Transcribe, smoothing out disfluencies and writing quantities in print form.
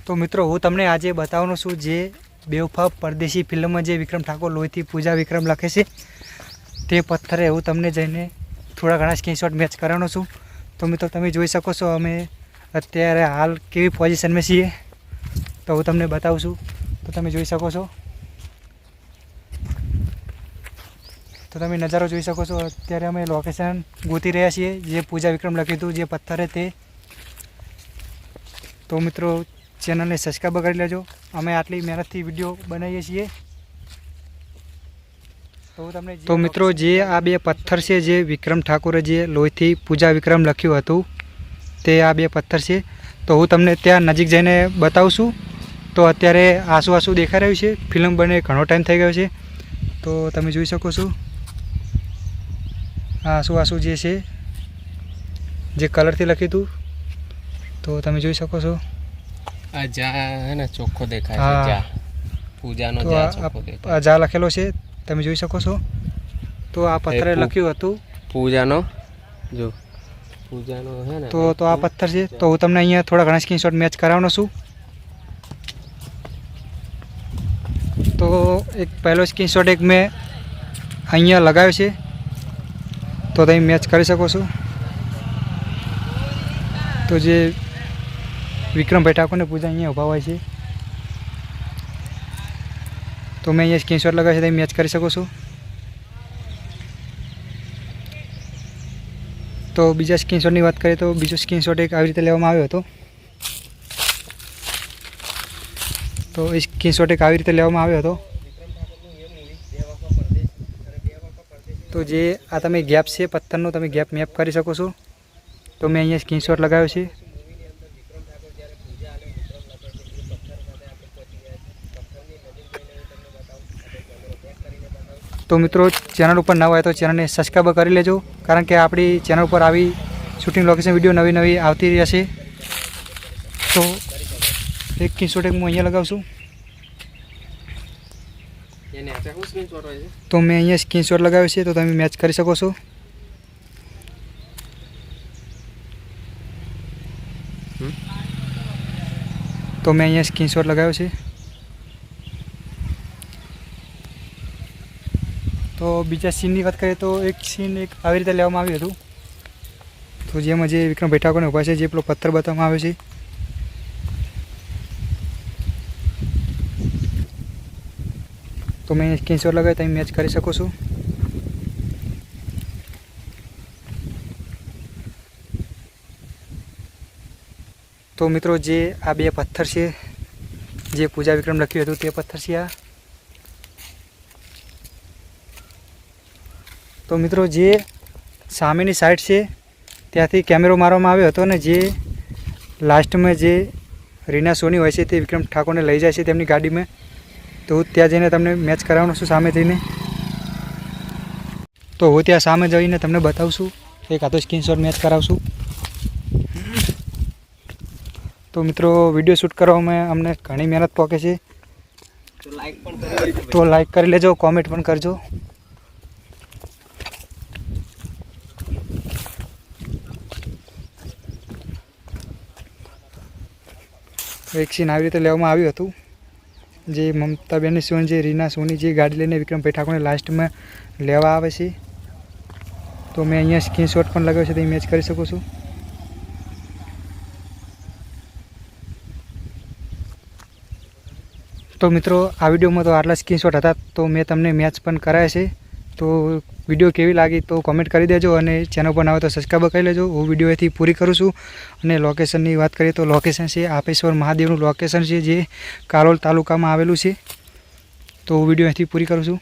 तो मित्रों हूँ तमने आज बतावनो छूँ जे बेवफा परदेशी फिल्म में जे विक्रम ठाकुर लोहीथी पूजा विक्रम लखे छे ते पत्थरे हूँ तमने जईने थोड़ा घणा स्क्रीनशॉट मैच करावनो छूँ। तो मित्रों तमे जोई शको छो अमे अत्यारे हाल केवी पोजीशन में छीए तो हूँ तमने बतावुं छूं। तो तमे जोई शको छो, तो तमे नजारो जोई शको छो। अत्यारे अमे लोकेशन गोती रह्या छीए जे पूजा विक्रम लख्युं हतुं जे पत्थर है ते। तो मित्रों चेनल ने सब्सक्राइब कर लेजो, अमे आटली मेहनत थी विडियो बनावीए छीए। तो मित्रों जे आ बे पत्थर से जे विक्रम ठाकुरे जे लोहीथी पूजा विक्रम लख्युं हतुं ते आ बे पत्थर से। तो हूँ तमने त्यां नजीक जईने बतावुं छुं। तो अत्यारे आंसू आंसू देखाई रह्युं छे, फिल्म बने घणो टाइम थई गयो छे। तो तमे जोई शको छो आंसू आंसू जे छे जे कलरथी लख्युं हतुं। तो तमे जोई शको छो जा है ना चोख्खो देखाय छे, जा पूजानो तो जा चोख्खो देखाय जा लखेलो छे, तमे जोई शको छो। तो आ पत्थरे लख्युं हतुं पूजानो, जो पूजानो है ना तो आ पत्थर छे। तो हूँ तमने अहींया थोड़ा घणा स्क्रीनशॉट मैच करावनो छुं। तो एक पहलो स्क्रीनशॉट एक मैं अहींया लगाव्यो छे तो तमे मैच करी शको छो। तो जे विक्रम भाई ठाकुर ने पूजा अहींया उभा होय छे तो मैं अहींया स्क्रीनशॉट लगाव्यो छे, तमे मैच करी शको छो। तो बीजा स्क्रीनशॉटनी बात करें तो बीजो स्क्रीनशॉट एक આવી રીતે લેવામાં આવ્યો હતો। तो स्क्रीनशॉट एक આવી રીતે લેવામાં આવ્યો હતો। तो जे आ તમે ગેપ છે પથ્થરનો તમે ગેપ મેપ કરી શકો છો। તો મેં અહીંયા સ્ક્રીનશોટ લગાવ્યો છે। तो मित्रों चैनल पर नवा है तो चैनल ने सब्सक्राइब कर लेजो, कारण के अपनी चैनल पर आवी शूटिंग लोकेशन वीडियो नवी नवी आती रहेशे। तो एक स्क्रीनशॉट एक मैं अहींया लगावुं छुं। तो मैं अहींया स्क्रीनशॉट लगाव्यो छे तो तमे मैच करी शको छो। तो मैं अहींया स्क्रीनशॉट लगाव्यो छे। तो बीजा सीन की बात करें तो एक सीन एक આવી રીતે લેવામાં આવ્યું હતું। तो जेमां जे विक्रम भाई ठाकुरने ऊभा छे जे पेलो पत्थर बताववामां આવ્યો છે। तो मैं स्क्रीनशॉट लगावी तमे मैच करी शको छो। तो मित्रों जे आ बे पत्थर छे जे पूजा विक्रम लख्युं हतुं ते पत्थर छे आ। तो मित्रों जे सामेनी साइड से त्याथी कैमरो मारवामां आव्यो हतो ने जे लास्ट में जे रीना सोनी होय छे ते विक्रम ठाकुर ने लई जाय छे तेमनी गाड़ी में। तो हूँ त्यां जईने तमने मैच करावવાનો छुं सामे थईने। तो हूँ त्यां सामे जईने तमने बतावुं छुं, एक आधो स्क्रीनशॉट मैच करावशुं। तो मित्रों विडियो शूट करवामां अमने घणी मेहनत पोके छे, तो लाइक करी लेजो, कॉमेंट पण करजो। एक सीन આવી રીતે લેવામાં આવ્યું હતું જે મમતાબેનની સોન જે રીના સોની જે ગાડી લઈને વિક્રમ ભાઈ ઠાકોરને લાસ્ટમાં લેવા આવે છે। તો મેં અહીંયા સ્ક્રીનશોટ પણ લગાવ્યો છે, તમે મેચ કરી શકો છો। तो मित्रों आ विडियोमां तो आटला स्क्रीनशॉट हता तो मैं तमने मैच पण कराया छे। तो विडियो केवी लागी तो कॉमेंट करी देजो अने चैनल पर नवा तो सब्सक्राइब कर लेजो। हूँ विडियो एथी पूरी करूँ छूँ। अने लोकेशननी बात करीए तो लोकेशन है आपेश्वर महादेवनुं लोकेशन है जे कालोल तालुकामां आवेलुं छे। तो विडियो एथी पूरी करूँ छूँ।